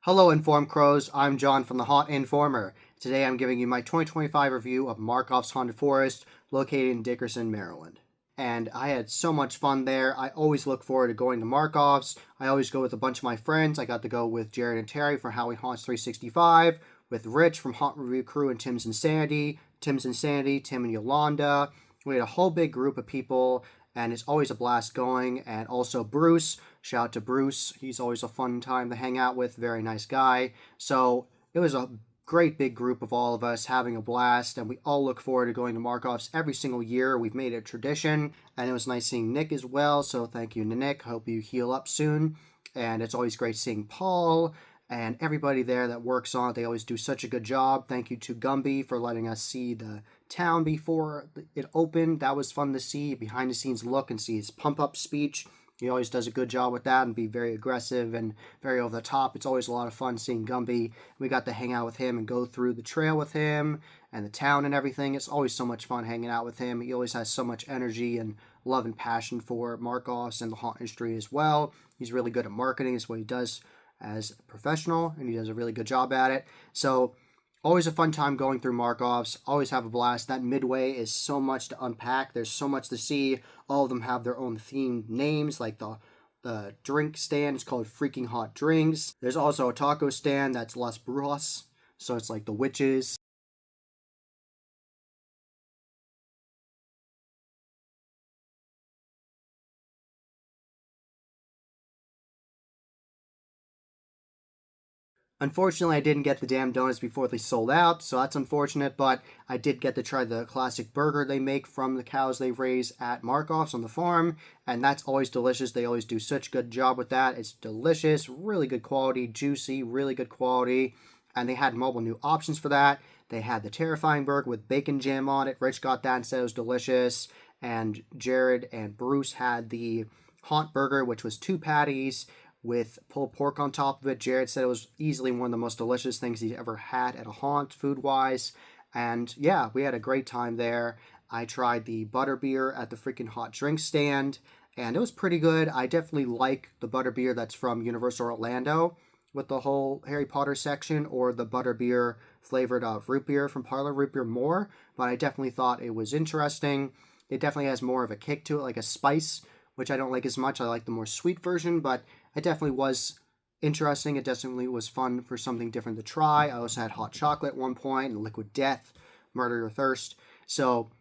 Hello, Informed Crows. I'm John from the Haunt Informer. Today I'm giving you my 2025 review of Markoff's Haunted Forest, located in Dickerson, Maryland. And I had so much fun there. I always look forward to going to Markoff's. I always go with a bunch of my friends. I got to go with Jared and Terry from Howie Haunts 365, with Rich from Haunt Review Crew and Tim's Insanity, Tim and Yolanda. We had a whole big group of people, and it's always a blast going. And also Bruce, shout out to Bruce. He's always a fun time to hang out with. Very nice guy. So it was a great big group of all of us having a blast, and we all look forward to going to Markoff's every single year. We've made it a tradition, and it was nice seeing Nick as well. So thank you to Nick. Hope you heal up soon. And it's always great seeing Paul and everybody there that works on it. They always do such a good job. Thank you to Gumby for letting us see the town before it opened. That was fun to see, behind the scenes look and see his pump up speech. He always does a good job with that and be very aggressive and very over the top. It's always a lot of fun seeing Gumby. We got to hang out with him and go through the trail with him and the town and everything. It's always so much fun hanging out with him. He always has so much energy and love and passion for Markoff's and the haunt industry as well. He's really good at marketing. It's what he does as a professional, and he does a really good job at it. So always a fun time going through Markoff's. Always have a blast. That midway is so much to unpack. There's so much to see. All of them have their own themed names, like the drink stand is called Freaking Hot Drinks. There's also a taco stand that's Las Brujas, so it's like the witches. Unfortunately, I didn't get the damn donuts before they sold out, so that's unfortunate, but I did get to try the classic burger they make from the cows they raise at Markoff's on the farm, and that's always delicious. They always do such a good job with that. It's delicious, really good quality, juicy, really good quality, and they had multiple new options for that. They had the terrifying burger with bacon jam on it. Rich got that and said it was delicious, and Jared and Bruce had the haunt burger, which was 2 patties with pulled pork on top of it. Jared said it was easily one of the most delicious things he's ever had at a haunt, food-wise. And yeah, we had a great time there. I tried the butterbeer at the freaking hot drink stand, and it was pretty good. I definitely like the butterbeer that's from Universal Orlando with the whole Harry Potter section, or the butterbeer flavored root beer from Parlor Root Beer more, but I definitely thought it was interesting. It definitely has more of a kick to it, like a spice, which I don't like as much. I like the more sweet version, but it definitely was interesting. It definitely was fun for something different to try. I also had hot chocolate at one point and liquid death, murder your thirst. So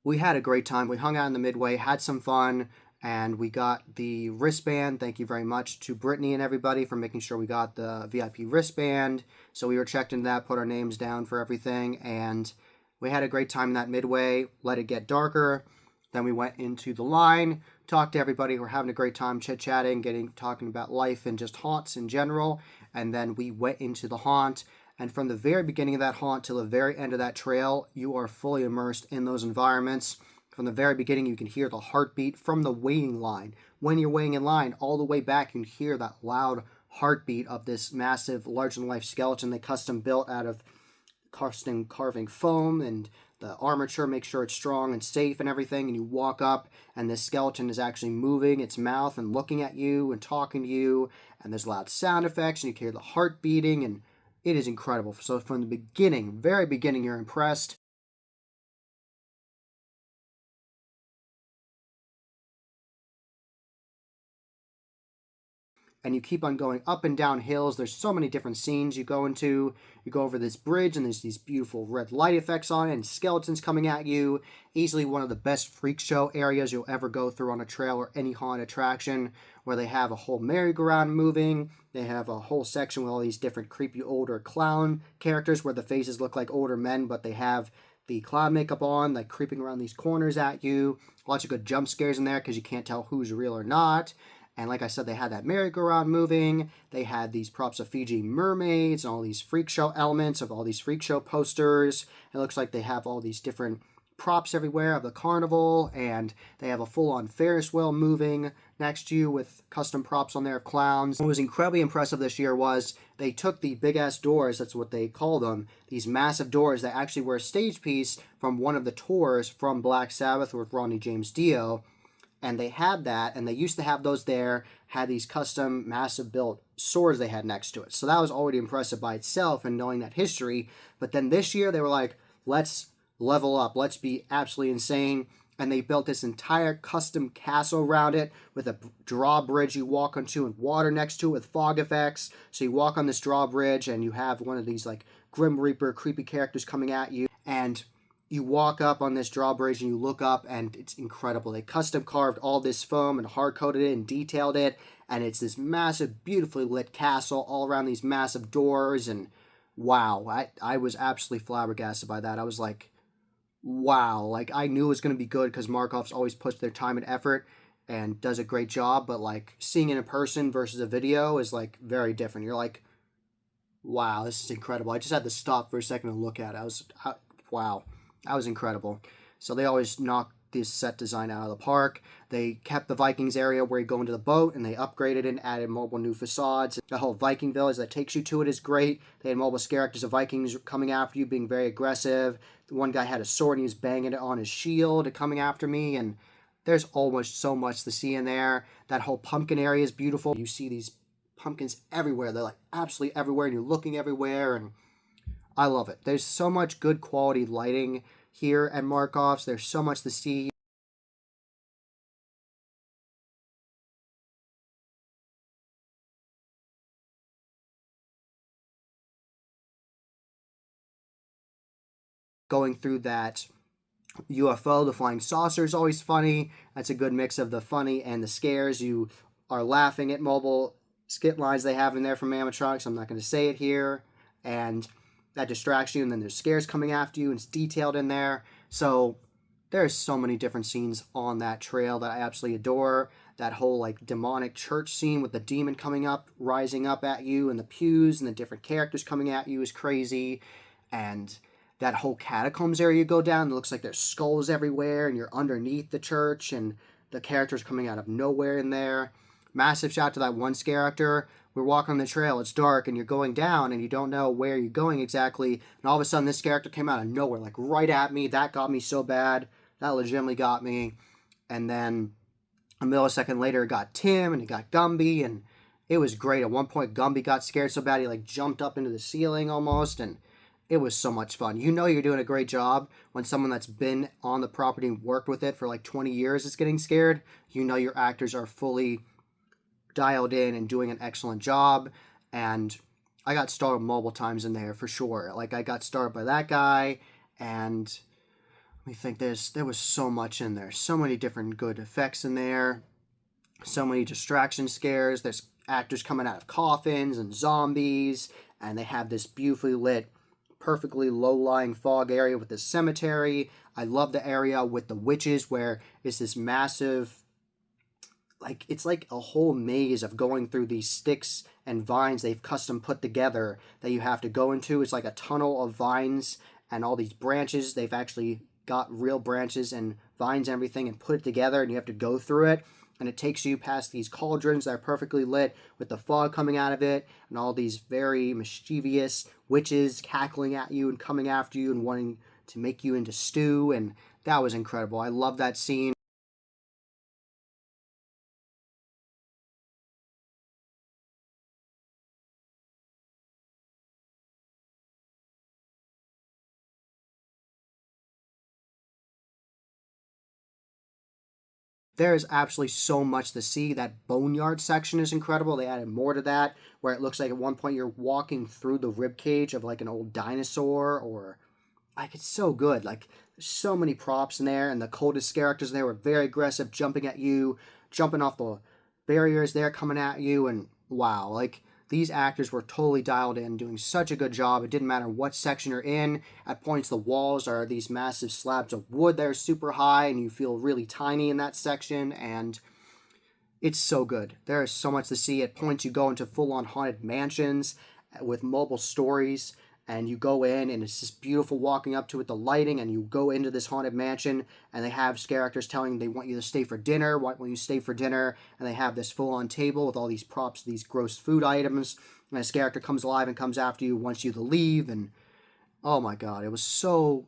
we had a great time. We hung out in the midway, had some fun, and we got the wristband. Thank you very much to Brittany and everybody for making sure we got the VIP wristband. So we were checked into that, put our names down for everything, and we had a great time in that midway. Let it get darker. Then we went into the line, talked to everybody. We're having a great time chit-chatting, talking about life and just haunts in general. And then we went into the haunt. And from the very beginning of that haunt till the very end of that trail, you are fully immersed in those environments. From the very beginning, you can hear the heartbeat from the waiting line. When you're waiting in line, all the way back, you can hear that loud heartbeat of this massive, larger-than-life skeleton they custom built out of custom carving foam, and the armature makes sure it's strong and safe and everything. And you walk up, and this skeleton is actually moving its mouth and looking at you and talking to you, and there's loud sound effects, and you can hear the heart beating, and it is incredible. So from the beginning, very beginning, you're impressed. And you keep on going up and down hills. There's so many different scenes you go into. You go over this bridge, and there's these beautiful red light effects on it, and skeletons coming at you. Easily one of the best freak show areas you'll ever go through on a trail or any haunted attraction, where they have a whole merry-go-round moving. They have a whole section with all these different creepy older clown characters where the faces look like older men, but they have the clown makeup on, like creeping around these corners at you. Lots of good jump scares in there because you can't tell who's real or not. And like I said, they had that merry-go-round moving. They had these props of Fiji mermaids and all these freak show elements of all these freak show posters. It looks like they have all these different props everywhere of the carnival, and they have a full-on Ferris wheel moving next to you with custom props on there of clowns. What was incredibly impressive this year was they took the big-ass doors, that's what they call them, these massive doors that actually were a stage piece from one of the tours from Black Sabbath with Ronnie James Dio. And they had that, and they used to have those there, had these custom, massive built swords they had next to it. So that was already impressive by itself and knowing that history. But then this year they were like, let's level up. Let's be absolutely insane. And they built this entire custom castle around it with a drawbridge you walk onto and water next to it with fog effects. So you walk on this drawbridge and you have one of these like Grim Reaper creepy characters coming at you. And you walk up on this drawbridge and you look up and it's incredible. They custom carved all this foam and hard coated it and detailed it. And it's this massive, beautifully lit castle all around these massive doors. And wow, I was absolutely flabbergasted by that. I was like, wow, like I knew it was going to be good because Markoff's always puts their time and effort and does a great job, but like seeing it in person versus a video is like very different. You're like, wow, this is incredible. I just had to stop for a second and look at it. Wow, that was incredible. So they always knock this set design out of the park. They kept the Vikings area where you go into the boat and they upgraded it and added mobile new facades. The whole Viking village that takes you to it is great. They had mobile characters of Vikings coming after you, being very aggressive. The one guy had a sword and he was banging it on his shield coming after me, and there's almost so much to see in there. That whole pumpkin area is beautiful. You see these pumpkins everywhere. They're like absolutely everywhere and you're looking everywhere, and I love it. There's so much good quality lighting here at Markoff's. There's so much to see. Going through that UFO, the flying saucer is always funny. That's a good mix of the funny and the scares. You are laughing at mobile skit lines they have in there from animatronics. I'm not going to say it here. And that distracts you, and then there's scares coming after you, and it's detailed in there. So there's so many different scenes on that trail that I absolutely adore. That whole like demonic church scene with the demon coming up, rising up at you, and the pews and the different characters coming at you is crazy. And that whole catacombs area you go down, it looks like there's skulls everywhere, and you're underneath the church, and the characters coming out of nowhere in there. Massive shout out to that one character. We're walking on the trail, it's dark, and you're going down, and you don't know where you're going exactly, and all of a sudden this character came out of nowhere, like right at me. That got me so bad. That legitimately got me. And then a millisecond later, it got Tim, and it got Gumby, and it was great. At one point, Gumby got scared so bad, he like jumped up into the ceiling almost, and it was so much fun. You know you're doing a great job when someone that's been on the property and worked with it for like 20 years is getting scared. You know your actors are fully dialed in and doing an excellent job. And I got startled multiple times in there for sure. Like I got startled by that guy, and let me think, there was so much in there. So many different good effects in there. So many distraction scares. There's actors coming out of coffins and zombies, and they have this beautifully lit, perfectly low-lying fog area with this cemetery. I love the area with the witches where it's this massive, like it's like a whole maze of going through these sticks and vines they've custom put together that you have to go into. It's like a tunnel of vines and all these branches. They've actually got real branches and vines and everything and put it together, and you have to go through it. And it takes you past these cauldrons that are perfectly lit with the fog coming out of it, and all these very mischievous witches cackling at you and coming after you and wanting to make you into stew. And that was incredible. I love that scene. There is absolutely so much to see. That boneyard section is incredible. They added more to that, where it looks like at one point you're walking through the rib cage of like an old dinosaur, or like it's so good. Like there's so many props in there, and the coldest characters there were very aggressive, jumping at you, jumping off the barriers there, coming at you, and wow, like these actors were totally dialed in, doing such a good job. It didn't matter what section you're in. At points, the walls are these massive slabs of wood that are super high, and you feel really tiny in that section, and it's so good. There is so much to see. At points, you go into full-on haunted mansions with mobile stories, and you go in, and it's just beautiful walking up to it, the lighting, and you go into this haunted mansion, and they have characters telling they want you to stay for dinner. Why won't you stay for dinner? And they have this full-on table with all these props, these gross food items, and this character comes alive and comes after you, wants you to leave, and oh my god, it was so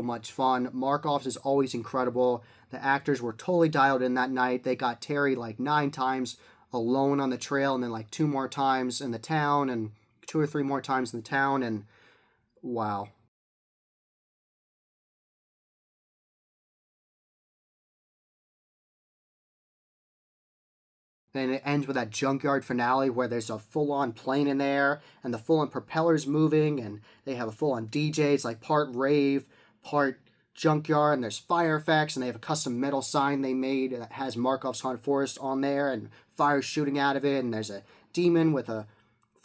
much fun. Markoff's is always incredible. The actors were totally dialed in that night. They got Terry like 9 times alone on the trail, and then like 2 more times in the town, and 2 or 3 more times in the town, and wow. And it ends with that junkyard finale where there's a full-on plane in there, and the full-on propellers moving, and they have a full-on DJ. It's like part rave, part junkyard, and there's fire effects, and they have a custom metal sign they made that has Markoff's Haunted Forest on there, and fire shooting out of it, and there's a demon with a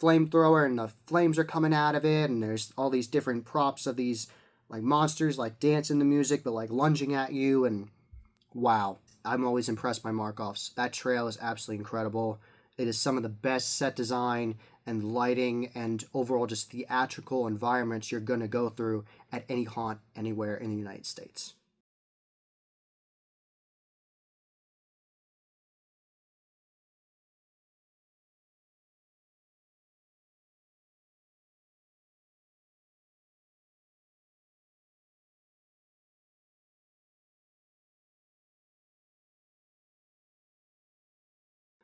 flamethrower, and the flames are coming out of it, and there's all these different props of these like monsters like dancing to music but like lunging at you, and wow. I'm always impressed by Markoff's. That trail is absolutely incredible. It is some of the best set design and lighting and overall just theatrical environments you're going to go through at any haunt anywhere in the United States.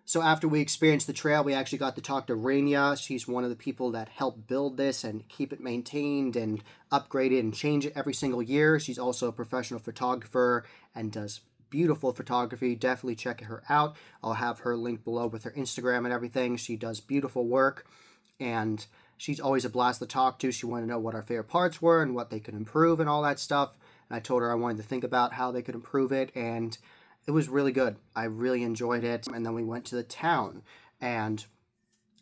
So after we experienced the trail, we actually got to talk to Rainia. She's one of the people that helped build this and keep it maintained and upgrade it and change it every single year. She's also a professional photographer and does beautiful photography. Definitely check her out. I'll have her link below with her Instagram and everything. She does beautiful work, and she's always a blast to talk to. She wanted to know what our favorite parts were and what they could improve and all that stuff. And I told her I wanted to think about how they could improve it, and it was really good. I really enjoyed it. And then we went to the town, and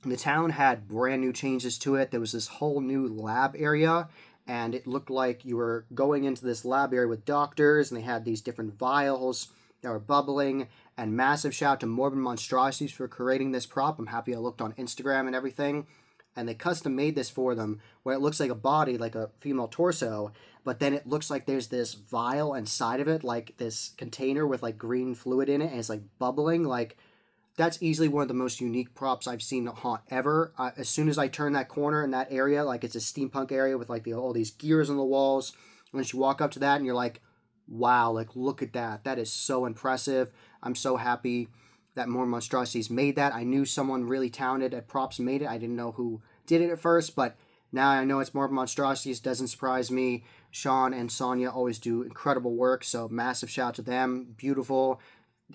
the town had brand new changes to it. There was this whole new lab area, and it looked like you were going into this lab area with doctors, and they had these different vials that were bubbling. And massive shout out to Morbid Monstrosities for creating this prop. I'm happy I looked on Instagram and everything. And they custom made this for them where it looks like a body, like a female torso, but then it looks like there's this vial inside of it, like this container with like green fluid in it, and it's like bubbling. Like, that's easily one of the most unique props I've seen at haunt ever. As soon as I turn that corner in that area, like it's a steampunk area with like all these gears on the walls, and then you walk up to that and you're like, wow, like look at that. That is so impressive. I'm so happy that More Monstrosities made that. I knew someone really talented at props made it. I didn't know who did it at first, but now I know it's More Monstrosities. Doesn't surprise me. Sean and Sonia always do incredible work, so massive shout out to them. Beautiful.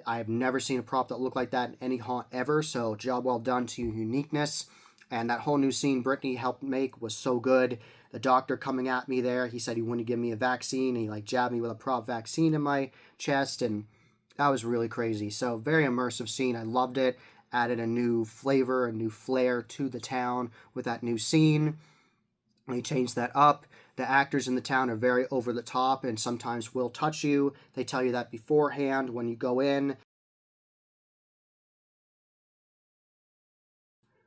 I've never seen a prop that looked like that in any haunt ever, so job well done to Uniqueness. And that whole new scene Brittany helped make was so good. The doctor coming at me there, he said he wanted to give me a vaccine, and he like jabbed me with a prop vaccine in my chest, and that was really crazy. So very immersive scene. I loved it. Added a new flavor, a new flair to the town with that new scene. They changed that up. The actors in the town are very over the top and sometimes will touch you. They tell you that beforehand when you go in.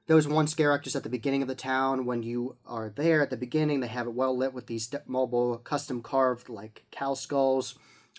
There was one scare actress at the beginning of the town. When you are there at the beginning, they have it well lit with these mobile custom carved like cow skulls,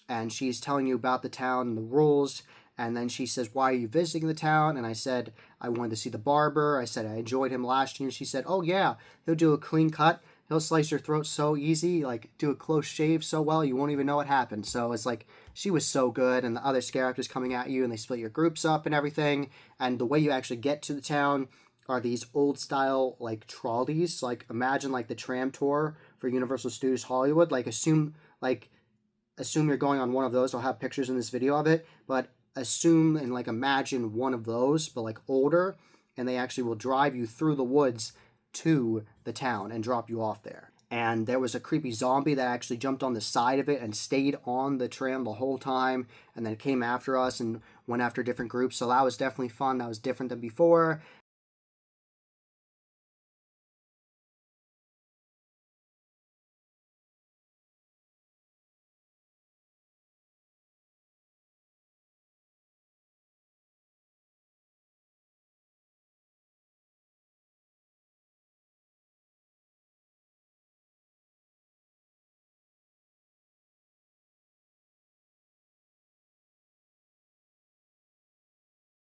and she's telling you about the town and the rules. And then she says, why are you visiting the town? And I said, I wanted to see the barber. I said, I enjoyed him last year. She said, oh yeah, he'll do a clean cut. He'll slice your throat so easy, like do a close shave so well, you won't even know what happened. So it's like, she was so good. And the other scare actors coming at you, and they split your groups up and everything. And the way you actually get to the town are these old style like trolleys. Like imagine like the tram tour for Universal Studios Hollywood. Like assume you're going on one of those. I'll have pictures in this video of it, but assume and like imagine one of those, but like older, and they actually will drive you through the woods to the town and drop you off there. And there was a creepy zombie that actually jumped on the side of it and stayed on the tram the whole time, and then came after us and went after different groups. So that was definitely fun. That was different than before.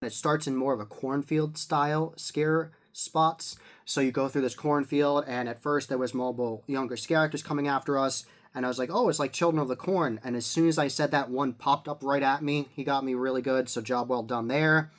It starts in more of a cornfield style scare spots. So you go through this cornfield, and at first there was multiple younger scare actors coming after us, and I was like, oh, it's like Children of the Corn. And as soon as I said that, one popped up right at me. He got me really good, so job well done there.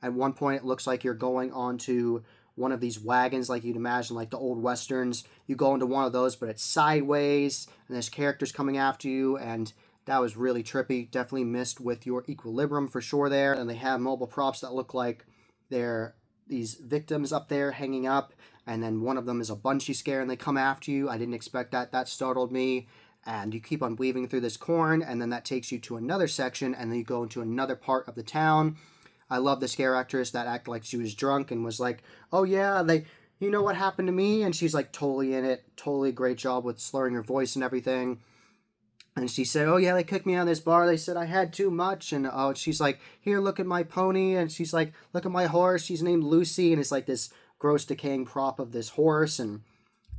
At one point, it looks like you're going onto one of these wagons, like you'd imagine, like the old westerns. You go into one of those, but it's sideways, and there's characters coming after you, and that was really trippy. Definitely missed with your equilibrium for sure there. And they have mobile props that look like they're these victims up there hanging up, and then one of them is a bungee scare, and they come after you. I didn't expect that. That startled me. And you keep on weaving through this corn, and then that takes you to another section, and then you go into another part of the town. I love the scare actress that acted like she was drunk and was like, oh yeah, you know what happened to me? And she's like totally in it, totally great job with slurring her voice and everything. And she said, oh yeah, they kicked me out of this bar. They said I had too much. And oh, she's like, here, look at my pony. And she's like, look at my horse. She's named Lucy. And it's like this gross decaying prop of this horse. And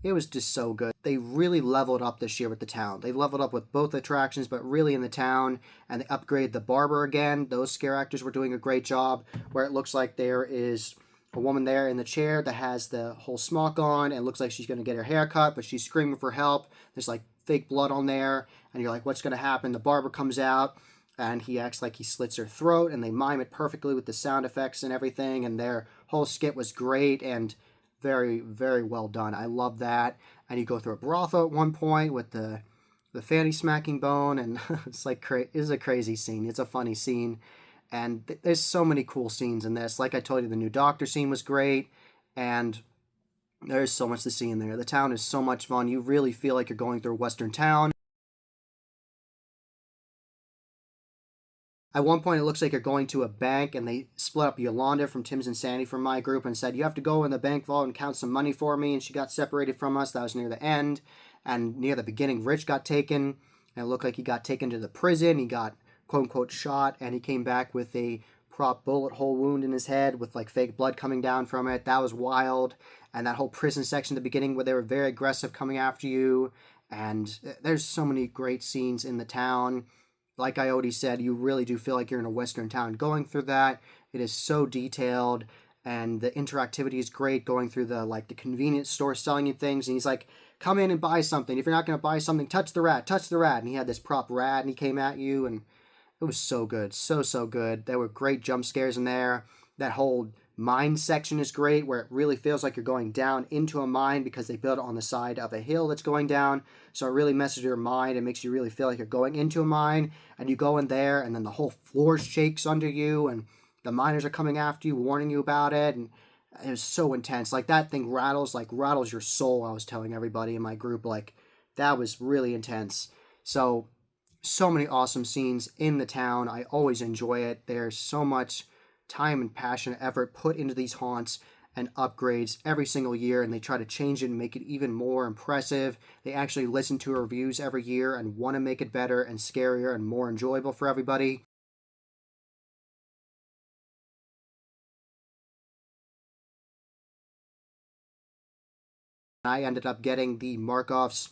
it was just so good. They really leveled up this year with the town. They leveled up with both attractions, but really in the town. And they upgraded the barber again. Those scare actors were doing a great job, where it looks like there is a woman there in the chair that has the whole smock on, and it looks like she's going to get her hair cut, but she's screaming for help. There's like fake blood on there, and you're like, what's going to happen? The barber comes out, and he acts like he slits her throat, and they mime it perfectly with the sound effects and everything, and their whole skit was great, and very, very well done. I love that. And you go through a brothel at one point with the fanny smacking bone, and it's like it's a crazy scene. It's a funny scene, and there's so many cool scenes in this. Like I told you, the new doctor scene was great, and there's so much to see in there. The town is so much fun. You really feel like you're going through a western town. At one point, it looks like you're going to a bank, and they split up Yolanda from Tim's and Sandy from my group and said, you have to go in the bank vault and count some money for me, and she got separated from us. That was near the end. And near the beginning, Rich got taken, and it looked like he got taken to the prison. He got, quote-unquote, shot, and he came back with a prop bullet hole wound in his head with, like, fake blood coming down from it. That was wild. And that whole prison section at the beginning where they were very aggressive coming after you. And there's so many great scenes in the town. Like I already said, you really do feel like you're in a western town going through that. It is so detailed, and the interactivity is great going through the convenience store selling you things. And he's like, come in and buy something. If you're not going to buy something, touch the rat, touch the rat. And he had this prop rat, and he came at you, and it was so good. So, so good. There were great jump scares in there. That whole mine section is great, where it really feels like you're going down into a mine because they built it on the side of a hill that's going down. So it really messes with your mind. It makes you really feel like you're going into a mine, and you go in there, and then the whole floor shakes under you, and the miners are coming after you, warning you about it, and it was so intense. Like, that thing rattles your soul. I was telling everybody in my group, like, that was really intense. So many awesome scenes in the town. I always enjoy it. There's so much time and passion and effort put into these haunts and upgrades every single year, and they try to change it and make it even more impressive. They actually listen to reviews every year and want to make it better and scarier and more enjoyable for everybody. I ended up getting the Markoff's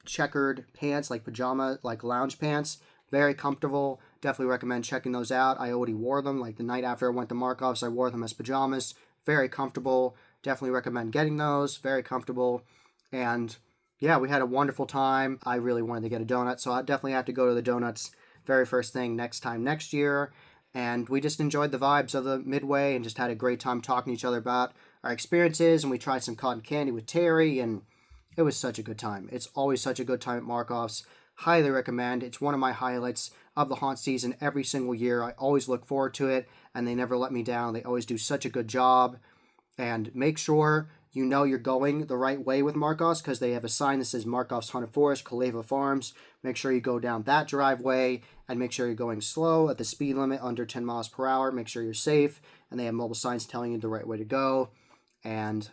checkered pants, like pajama, like lounge pants. Very comfortable. Definitely recommend checking those out. I already wore them. Like, the night after I went to Markoff's, I wore them as pajamas. Very comfortable. Definitely recommend getting those. Very comfortable. And yeah, we had a wonderful time. I really wanted to get a donut, so I definitely have to go to the donuts very first thing next year. And we just enjoyed the vibes of the Midway and just had a great time talking to each other about our experiences. And we tried some cotton candy with Terry, and it was such a good time. It's always such a good time at Markoff's. Highly recommend. It's one of my highlights of the haunt season every single year. I always look forward to it, and they never let me down. They always do such a good job. And make sure you know you're going the right way with Markoff's, because they have a sign that says Markoff's Haunted Forest, Kaleva Farms. Make sure you go down that driveway, and make sure you're going slow at the speed limit under 10 miles per hour. Make sure you're safe, and they have mobile signs telling you the right way to go. And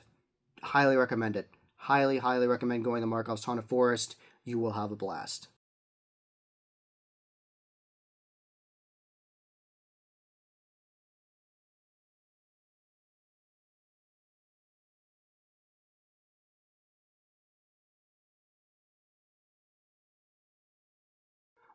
highly recommend it. Highly, highly recommend going to Markoff's Haunted Forest. You will have a blast.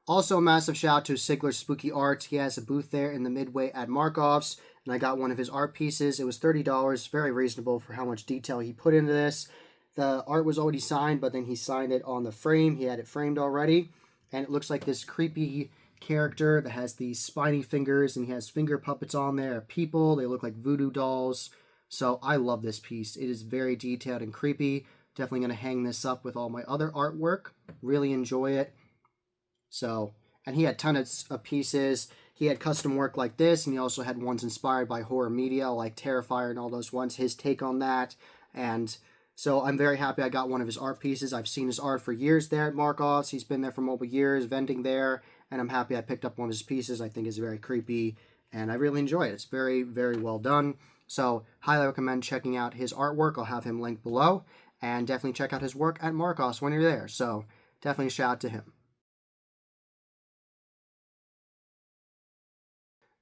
Also, a massive shout out to Sigler's Spooky Arts. He has a booth there in the Midway at Markoff's, and I got one of his art pieces. It was $30, very reasonable for how much detail he put into this. The art was already signed, but then he signed it on the frame. He had it framed already, and it looks like this creepy character that has these spiny fingers, and he has finger puppets on there. People, they look like voodoo dolls. So I love this piece. It is very detailed and creepy. Definitely going to hang this up with all my other artwork. Really enjoy it. So, and he had tons of pieces. He had custom work like this, and he also had ones inspired by horror media like Terrifier and all those ones, his take on that. And so I'm very happy I got one of his art pieces. I've seen his art for years there at Markoff's. He's been there for multiple years, vending there, and I'm happy I picked up one of his pieces. I think it's very creepy, and I really enjoy it. It's very, very well done. So highly recommend checking out his artwork. I'll have him linked below, and definitely check out his work at Markoff's when you're there. So definitely shout out to him.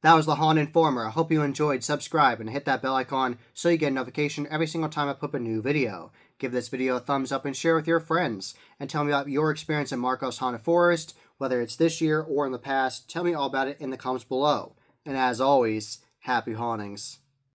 That was the Haunt Informer. I hope you enjoyed. Subscribe and hit that bell icon so you get a notification every single time I put up a new video. Give this video a thumbs up and share with your friends. And tell me about your experience at Markoff's Haunted Forest, whether it's this year or in the past. Tell me all about it in the comments below. And as always, happy hauntings.